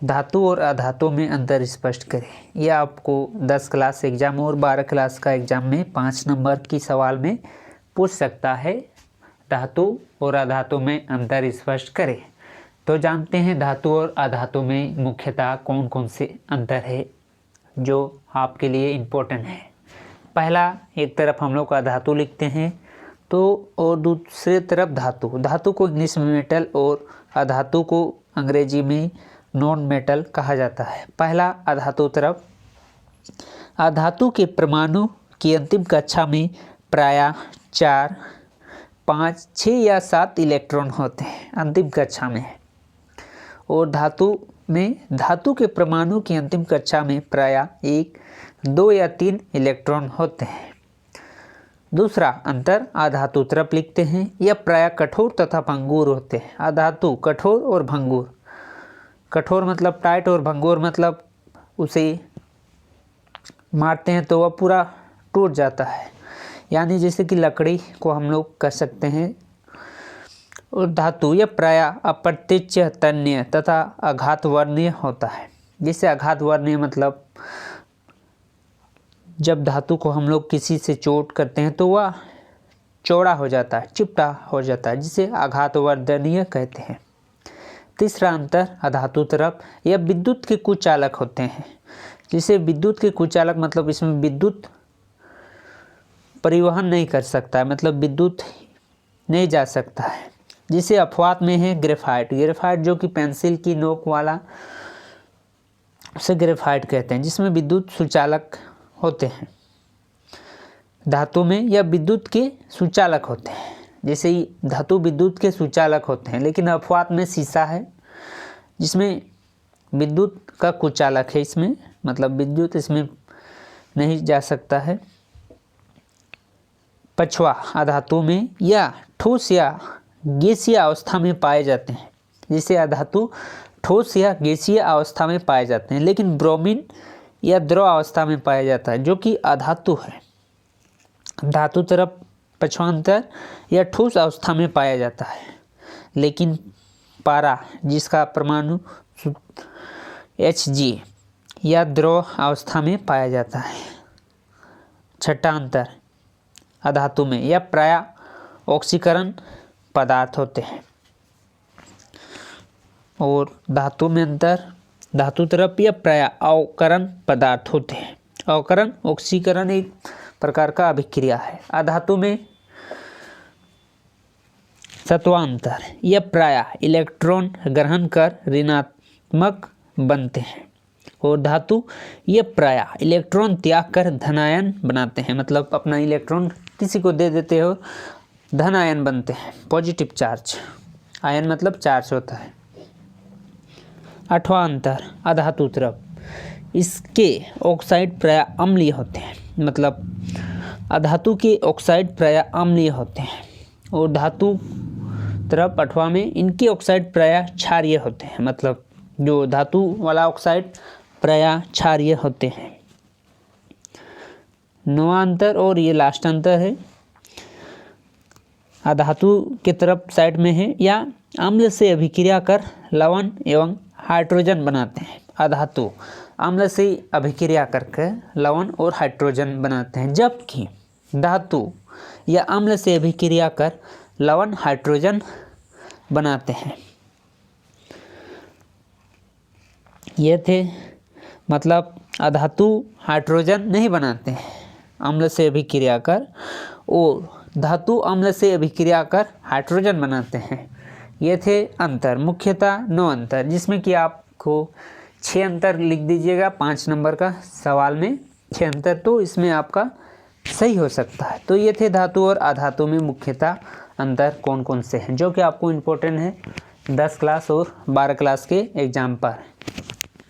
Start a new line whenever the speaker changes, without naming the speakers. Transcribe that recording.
धातु और अधातु में अंतर स्पष्ट करें। यह आपको 10 क्लास एग्जाम और 12 क्लास का एग्जाम में 5 नंबर की सवाल में पूछ सकता है। धातु और अधातु में अंतर स्पष्ट करें। तो जानते हैं धातु और अधातु में मुख्यतः कौन कौन से अंतर है जो आपके लिए इम्पोर्टेंट है। पहला, एक तरफ हम लोग अधातु लिखते हैं तो और दूसरे तरफ धातु। धातु को इंग्लिश में मेटल और अधातु को अंग्रेजी में नॉन मेटल कहा जाता है। पहला, अधातु तरफ। अधातु के परमाणु की अंतिम कक्षा में प्रायः 4, 5, 6 या 7 इलेक्ट्रॉन होते हैं अंतिम कक्षा में। और धातु के परमाणु की अंतिम कक्षा में प्रायः 1, 2 या 3 इलेक्ट्रॉन होते हैं। दूसरा अंतर, अधातु तरफ लिखते हैं। यह प्रायः कठोर तथा भंगुर होते हैं। अधातु कठोर और भंगुर। कठोर मतलब टाइट और भंगुर मतलब उसे मारते हैं तो वह पूरा टूट जाता है, यानी जैसे कि लकड़ी को हम लोग कह सकते हैं। और धातु यह प्रायः अप्रत्यक्ष, तन्य तथा आघातवर्णीय होता है। जैसे आघातवर्णीय मतलब जब धातु को हम लोग किसी से चोट करते हैं तो वह चौड़ा हो जाता है, चिपटा हो जाता है, जिसे आघातवर्धनीय कहते हैं। तीसरा अंतर, अधातु तरफ यह विद्युत के कुचालक होते हैं। जिसे विद्युत के कुचालक मतलब इसमें विद्युत परिवहन नहीं कर सकता है, मतलब विद्युत नहीं जा सकता है। जिसे अपवाद में है ग्रेफाइट। ग्रेफाइट जो कि पेंसिल की नोक वाला, उसे ग्रेफाइट कहते हैं, जिसमें विद्युत सुचालक होते हैं। धातु में यह विद्युत के सुचालक होते हैं। जैसे ही धातु विद्युत के सुचालक होते हैं, लेकिन अपवाद में शीशा है जिसमें विद्युत का कुचालक है। इसमें मतलब विद्युत इसमें नहीं जा सकता है। पछवा, अधातु में या ठोस या गैसीय अवस्था में पाए जाते हैं। जिसे अधातु ठोस या गैसीय अवस्था में पाए जाते हैं, लेकिन ब्रोमीन या द्रव अवस्था में पाया जाता है, जो कि अधातु है। धातु तरफ पक्षांतर या ठोस अवस्था में पाया जाता है, लेकिन पारा जिसका परमाणु Hg या द्रव अवस्था में पाया जाता है। छठा अंतर, अधातु में यह प्रायः ऑक्सीकरण पदार्थ होते हैं। और धातु में अंतर, धातु तरफ यह प्रायः अवकरण पदार्थ होते हैं। अवकरण, ऑक्सीकरण एक प्रकार का अभिक्रिया है। अधातु में सत्वांतर, यह प्रायः इलेक्ट्रॉन ग्रहण कर ऋणात्मक बनते हैं। और धातु ये प्रायः इलेक्ट्रॉन त्याग कर धनायन बनाते हैं, मतलब अपना इलेक्ट्रॉन किसी को दे देते हो, धन आयन बनते हैं, पॉजिटिव चार्ज। आयन मतलब चार्ज होता है। आठवां अंतर, अधातु तरफ इसके ऑक्साइड प्रायः अम्लीय होते हैं, मतलब अधातु के ऑक्साइड प्रायः अम्लीय होते हैं। और धातु तरफ आठवां में इनके ऑक्साइड प्रायः क्षारीय होते हैं, मतलब जो धातु वाला ऑक्साइड प्रायः क्षारीय होते हैं। नौवां अंतर और ये लास्ट अंतर है, अधातु के तरफ साइड में है या अम्ल से अभिक्रिया कर लवण एवं हाइड्रोजन बनाते हैं। अधातु अम्ल से अभिक्रिया करके लवण और हाइड्रोजन बनाते हैं, जबकि धातु या अम्ल से अभिक्रिया कर लवण हाइड्रोजन बनाते हैं। ये थे, मतलब अधातु हाइड्रोजन नहीं बनाते हैं अम्ल से अभिक्रिया कर, और धातु अम्ल से अभिक्रिया कर हाइड्रोजन बनाते हैं। ये थे अंतर, मुख्यतः 9 अंतर, जिसमें कि आपको 6 अंतर लिख दीजिएगा 5 नंबर का सवाल में 6 अंतर, तो इसमें आपका सही हो सकता है। तो ये थे धातु और अधातु में मुख्यतः अंतर कौन कौन से हैं, जो कि आपको इम्पोर्टेंट है 10 क्लास और 12 क्लास के एग्ज़ाम पर।